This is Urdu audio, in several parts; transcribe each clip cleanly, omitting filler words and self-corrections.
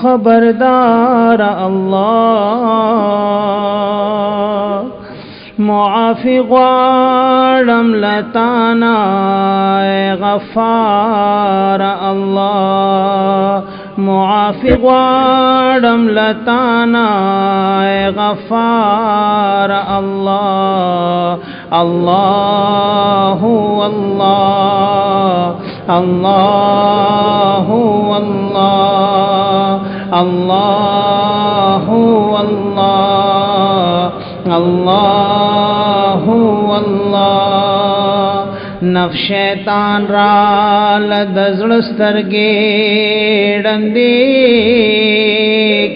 خبردار اللہ معافی غواړم لتانا اے غفار اللہ معافی غواړم لتانا اے غفار اللہ اللہ اللہ اللہ اللہ اللہ اللہ اللہ اللہ نفس شیطان را لدزړ سترګې ډندې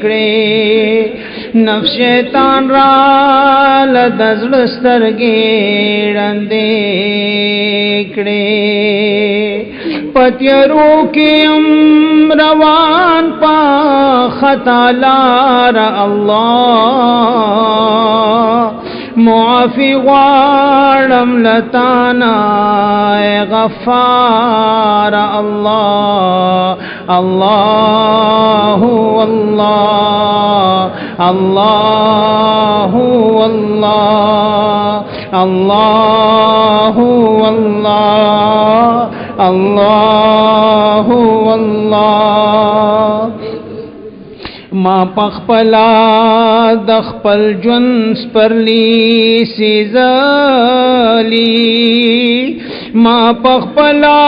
کړې نفس شیطان را لدزړ سترګې ډندې کړې پتیرو کې روان پا خطا لار اللہ معافی غواړم لتانا اے غفار اللہ اللہ اللہ اللہ اللہ اللہ اللہ اللہ ما پخپلا دخپل جنس پرلی سیزالی ما پخپلا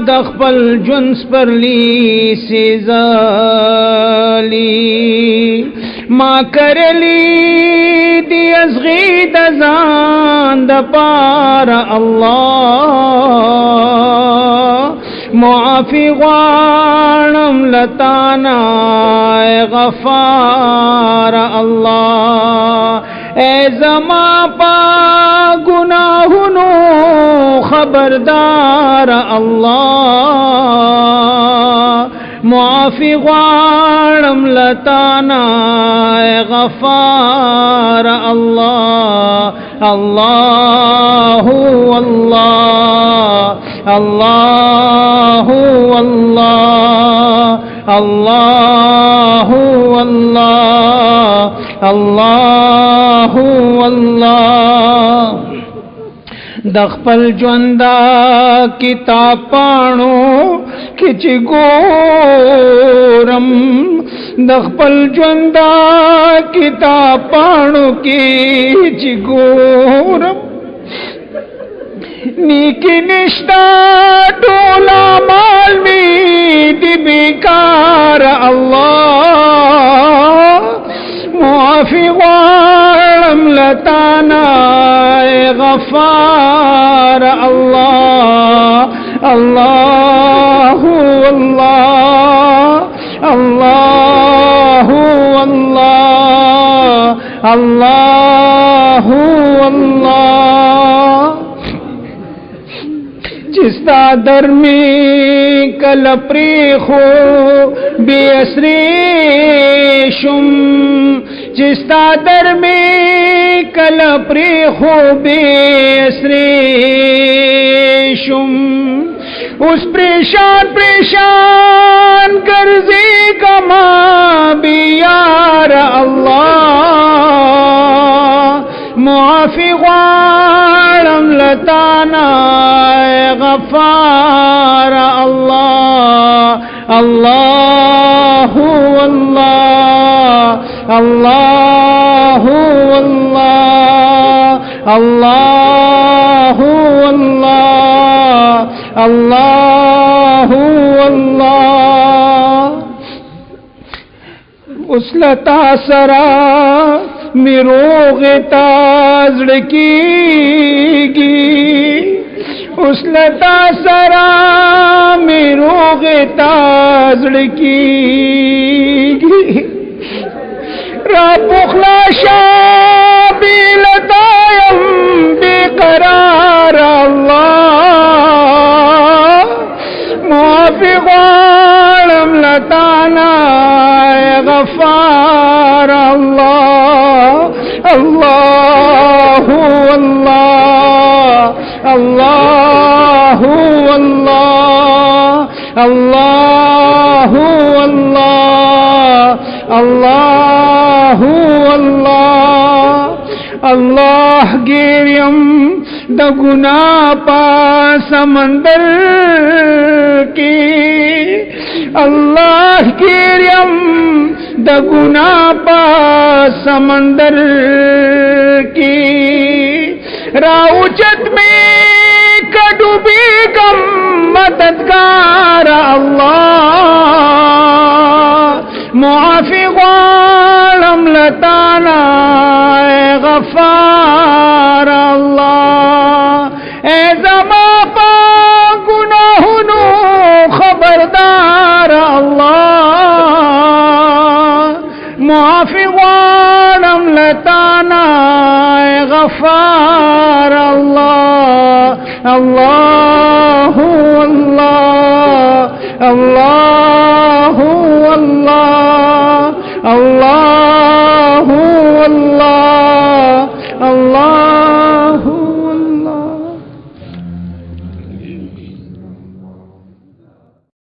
دخپل جنس پرلی سیزالی ما کرلی دی ازغی دزان دپار اللہ معافی غواړم لتانا اے غفار اللہ اے زما پا گناہنو خبردار اللہ معافی غواړم لتانا اے غفار اللہ اللہ اللہ اللہ اللہ اللہ اللہ اللہ دخپل جوندا کتاب پانو کچ گورم دخپل جوندا کتاب پانو کچ گورم نیکی نشتا ٹولا مال می دی بیکار اللہ معافی غواړم لتانا اے غفار اللہ اللہ اللہ اللہ اللہ اللہ چستا درمی کل پریخو بی اسری شم چستا درمی کل پریخو بی اسری شم اس پریشان پریشان کرزی کما بیار اللہ معافی غواړم لتانا اے غفار اللہ اللہ اللہ اللہ اللہ اللہ اللہ اللہ اس لتا سرا میروغ تازڑ کی گی اس لتا سرا میروغ تازڑ کی گی را پخلا شابی لتایم بے قرار اللہ معافی غواړم لتانا اے غفار اللہ اللہ اللہ اللہ اللہ اللہ اللہ اللہ اللہ گیریم دا گناہ پا سمندر کی اللہ گیریم دا گناہ پا سمندر کی راوچت میں کڈوبی کم مددگار اللہ معافی غالم لتانا اے غفار اللہ اے زما پا گناہنو خبردار اللہ معافی غالم لتانا اے غفار اللہ اللہ اللہ اللہ اللہ اللہ